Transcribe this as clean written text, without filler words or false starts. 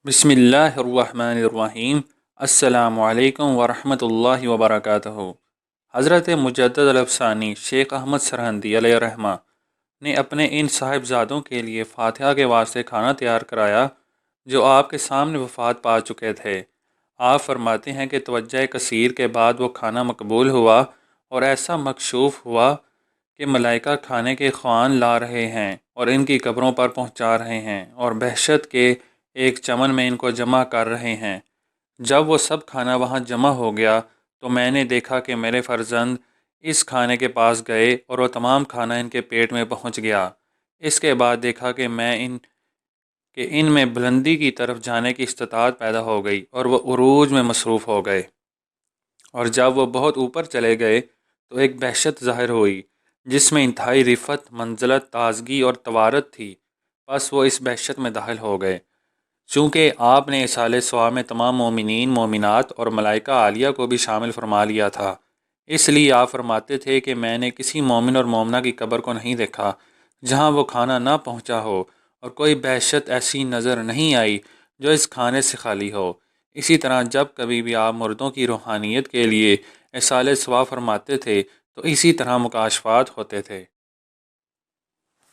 بسم اللہ الرحمن الرحیم۔ السلام علیکم ورحمۃ اللہ وبرکاتہ۔ حضرت مجدد الافسانی شیخ احمد سرہندی علیہ الرحمہ نے اپنے ان صاحبزادوں کے لیے فاتحہ کے واسطے کھانا تیار کرایا جو آپ کے سامنے وفات پا چکے تھے۔ آپ فرماتے ہیں کہ توجہ کثیر کے بعد وہ کھانا مقبول ہوا اور ایسا مکشوف ہوا کہ ملائکہ کھانے کے خوان لا رہے ہیں اور ان کی قبروں پر پہنچا رہے ہیں اور بہشت کے ایک چمن میں ان کو جمع کر رہے ہیں۔ جب وہ سب کھانا وہاں جمع ہو گیا تو میں نے دیکھا کہ میرے فرزند اس کھانے کے پاس گئے اور وہ تمام کھانا ان کے پیٹ میں پہنچ گیا۔ اس کے بعد دیکھا کہ ان میں بلندی کی طرف جانے کی استطاعت پیدا ہو گئی اور وہ عروج میں مصروف ہو گئے، اور جب وہ بہت اوپر چلے گئے تو ایک بہشت ظاہر ہوئی جس میں انتہائی رفت، منزلت، تازگی اور توارت تھی۔ بس وہ اس بہشت میں داخل ہو گئے۔ چونکہ آپ نے اصالِ صواب میں تمام مومنین، مومنات اور ملائکہ عالیہ کو بھی شامل فرما لیا تھا، اس لیے آپ فرماتے تھے کہ میں نے کسی مومن اور مومنہ کی قبر کو نہیں دیکھا جہاں وہ کھانا نہ پہنچا ہو، اور کوئی بہشت ایسی نظر نہیں آئی جو اس کھانے سے خالی ہو۔ اسی طرح جب کبھی بھی آپ مردوں کی روحانیت کے لیے اصالِ صواب فرماتے تھے تو اسی طرح مکاشفات ہوتے تھے۔